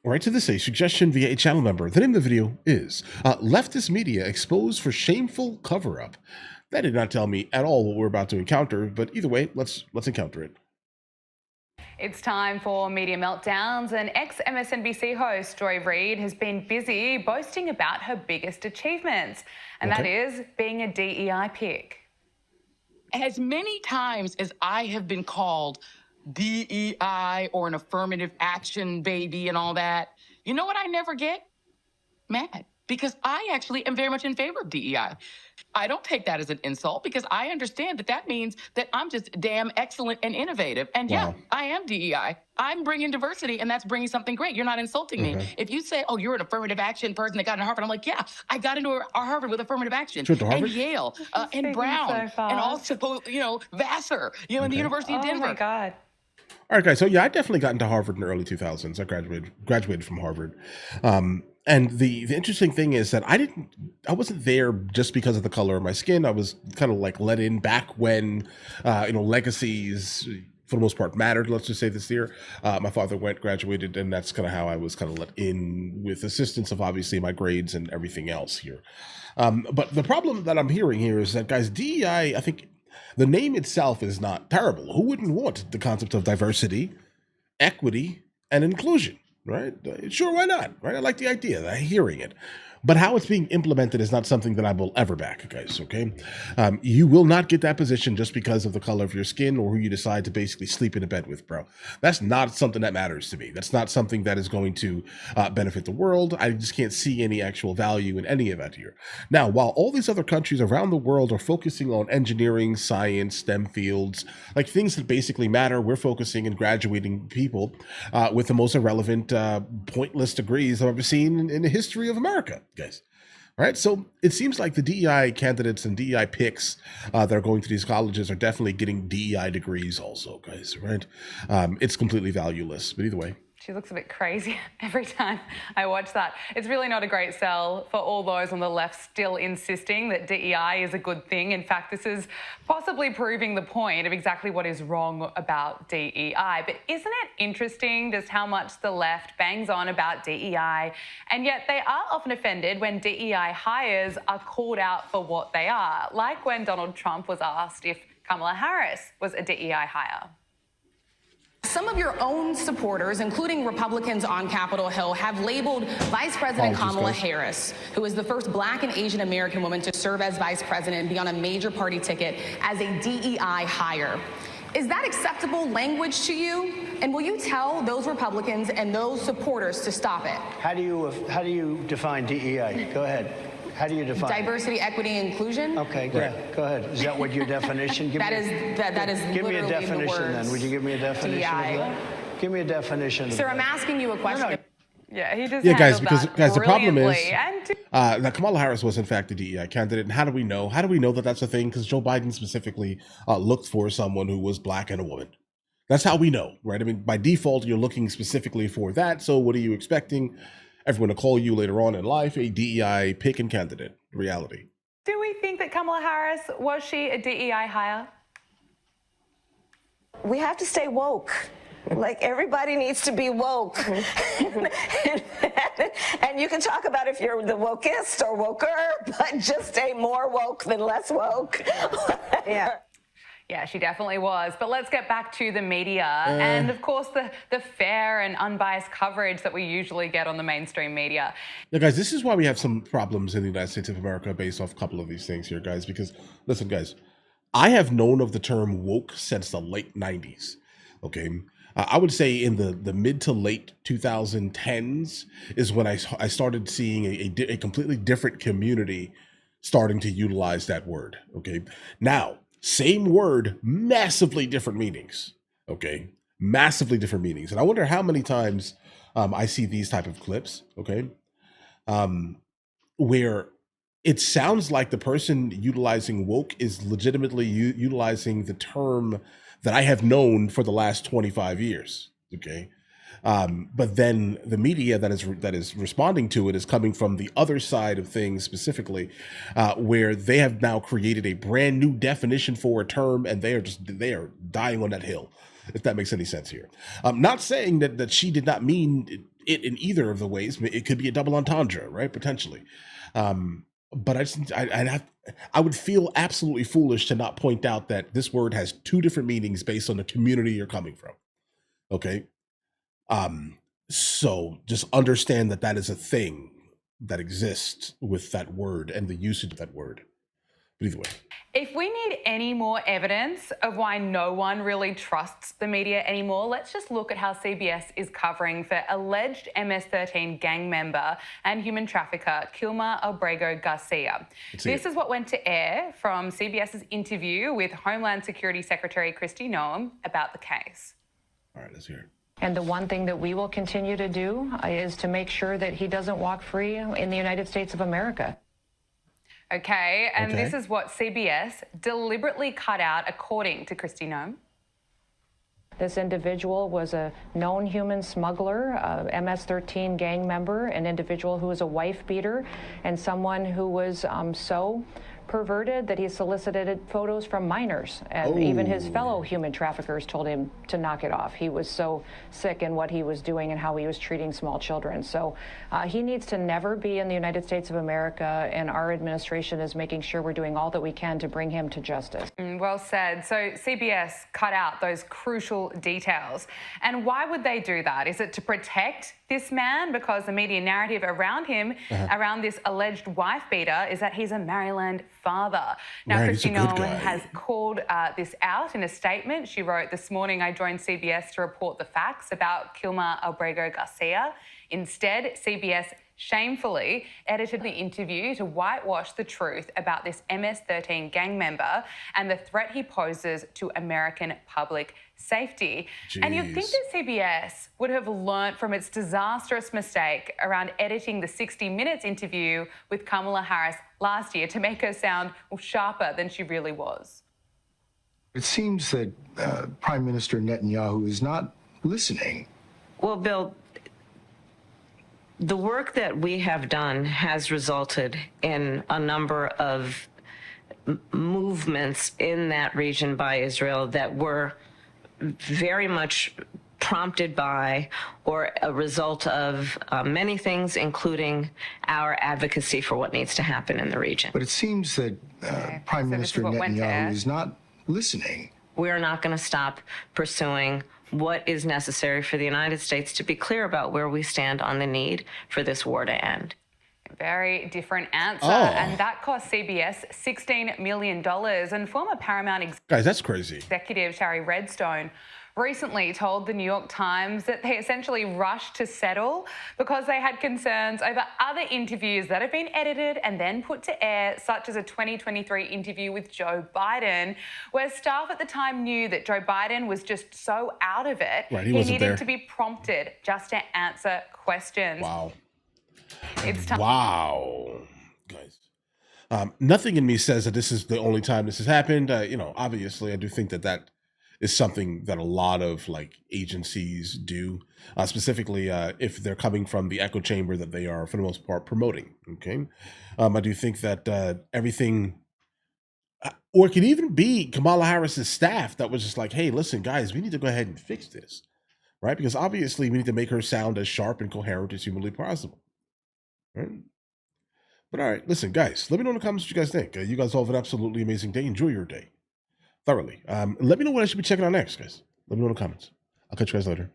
All right, so this is a suggestion via a channel member. The name of the video is Leftist Media Exposed for Shameful Cover-Up. That did not tell me at all what we're about to encounter, but either way, let's encounter it. It's time for Media Meltdowns, and ex-MSNBC host Joy Reid has been busy boasting about her biggest achievements, and that is being a DEI pick. As many times as I have been called DEI or an affirmative action baby and all that, you know what I never get? Mad. Because I actually am very much in favor of DEI. I don't take that as an insult because I understand that that means that I'm just damn excellent and innovative. And yeah, I am DEI. I'm bringing diversity, and that's bringing something great. You're not insulting me. If you say, oh, you're an affirmative action person that got into Harvard, I'm like, yeah, I got into Harvard with affirmative action. And Yale, and Brown, and also, Vassar, and the University of Denver. Oh, my God. All right, guys. So yeah, I definitely got into Harvard in the early 2000s. I graduated from Harvard. And the interesting thing is that I wasn't there just because of the color of my skin. I was kind of like let in back when, legacies for the most part mattered. Let's just say this year. My father graduated, and that's kind of how I was kind of let in with assistance of obviously my grades and everything else here. But the problem that I'm hearing here is that, guys, DEI, I think the name itself is not terrible. Who wouldn't want the concept of diversity, equity, and inclusion? Right? Sure, why not? Right? I like the idea, hearing it. But how it's being implemented is not something that I will ever back, guys, okay? You will not get that position just because of the color of your skin or who you decide to basically sleep in a bed with, bro. That's not something that matters to me. That's not something that is going to benefit the world. I just can't see any actual value in any of that here. Now, while all these other countries around the world are focusing on engineering, science, STEM fields, like things that basically matter, we're focusing and graduating people with the most irrelevant, pointless degrees I've ever seen in the history of America. Guys. All right. So it seems like the DEI candidates and DEI picks that are going to these colleges are definitely getting DEI degrees also, guys. Right. It's completely valueless. But either way. She looks a bit crazy every time I watch that. It's really not a great sell for all those on the left still insisting that DEI is a good thing. In fact, this is possibly proving the point of exactly what is wrong about DEI. But isn't it interesting just how much the left bangs on about DEI, and yet they are often offended when DEI hires are called out for what they are, like when Donald Trump was asked if Kamala Harris was a DEI hire. Some of your own supporters, including Republicans on Capitol Hill, have labeled Vice President Kamala Harris, who is the first Black and Asian American woman to serve as vice president and be on a major party ticket, as a DEI hire. Is that acceptable language to you? And will you tell those Republicans and those supporters to stop it? How do you define DEI? Go ahead. How do you define diversity, equity, and inclusion? Okay, go ahead. Is that what your definition? That is give me a definition the words then. Would you give me a definition DEI. of that? Give me a definition. Sir, I'm asking you a question. No. Yeah, he just guys, because the problem is and that Kamala Harris was in fact a DEI candidate. And how do we know? How do we know that that's a thing? Because Joe Biden specifically looked for someone who was Black and a woman. That's how we know, right? I mean, by default, you're looking specifically for that. So what are you expecting? Everyone to call you later on in life a DEI pick and candidate. Reality. Do we think that Kamala Harris, was she a DEI hire? We have to stay woke. Like, everybody needs to be woke. and you can talk about if you're the wokest or woker, but just stay more woke than less woke. Yeah. Yeah, she definitely was. But let's get back to the media and, of course, the fair and unbiased coverage that we usually get on the mainstream media. Now, guys, this is why we have some problems in the United States of America based off a couple of these things here, guys, because, listen, guys, I have known of the term woke since the late 90s, okay? I would say in the mid to late 2010s is when I started seeing a completely different community starting to utilize that word, okay? Now, same word, massively different meanings, okay? Massively different meanings. And I wonder how many times I see these type of clips, okay? Where it sounds like the person utilizing woke is legitimately utilizing the term that I have known for the last 25 years, okay? But then the media that is responding to it is coming from the other side of things specifically, where they have now created a brand new definition for a term, and they are dying on that hill, if that makes any sense here. I'm not saying that she did not mean it in either of the ways. It could be a double entendre, right? Potentially. But I would feel absolutely foolish to not point out that this word has two different meanings based on the community you're coming from. Okay. So just understand that that is a thing that exists with that word and the usage of that word. But either way. If we need any more evidence of why no one really trusts the media anymore, let's just look at how CBS is covering for alleged MS-13 gang member and human trafficker Kilmer Albrego Garcia. This is what went to air from CBS's interview with Homeland Security Secretary Kristi Noem about the case. All right, let's hear it. And the one thing that we will continue to do is to make sure that he doesn't walk free in the United States of America. Okay, and this is what CBS deliberately cut out according to Kristi Noem. This individual was a known human smuggler, a MS-13 gang member, an individual who was a wife beater, and someone who was so perverted that he solicited photos from minors. And even his fellow human traffickers told him to knock it off. He was so sick in what he was doing and how he was treating small children. So he needs to never be in the United States of America, and our administration is making sure we're doing all that we can to bring him to justice. Well said. So CBS cut out those crucial details. And why would they do that? Is it to protect this man? Because the media narrative around him, around this alleged wife beater, is that he's a Maryland father. Now, Kristi Noem has called this out in a statement. She wrote, "This morning I joined CBS to report the facts about Kilmer Albrego Garcia. Instead, CBS shamefully edited the interview to whitewash the truth about this MS-13 gang member and the threat he poses to American public safety." And you'd think that CBS would have learnt from its disastrous mistake around editing the 60 Minutes interview with Kamala Harris last year to make her sound sharper than she really was. It seems that Prime Minister Netanyahu is not listening. Well, Bill, the work that we have done has resulted in a number of movements in that region by Israel that were very much prompted by or a result of many things, including our advocacy for what needs to happen in the region. But it seems that Prime Minister Netanyahu is not listening. We are not going to stop pursuing what is necessary for the United States to be clear about where we stand on the need for this war to end. Very different answer. And that cost CBS $16 million. And former Paramount guys, that's crazy. executive Shari Redstone recently told the New York Times that they essentially rushed to settle because they had concerns over other interviews that have been edited and then put to air, such as a 2023 interview with Joe Biden, where staff at the time knew that Joe Biden was just so out of it, he needed to be prompted just to answer questions. Wow. It's time. Wow. Guys. Nothing in me says that this is the only time this has happened. Obviously, I do think that is something that a lot of agencies do, specifically if they're coming from the echo chamber that they are, for the most part, promoting. Okay. I do think that everything, or it could even be Kamala Harris's staff that was just like, hey, listen, guys, we need to go ahead and fix this. Right. Because obviously we need to make her sound as sharp and coherent as humanly possible. Right. But all right, listen, guys, let me know in the comments what you guys think. You guys all have an absolutely amazing day. Enjoy your day thoroughly. Let me know what I should be checking out next, guys. Let me know in the comments. I'll catch you guys later.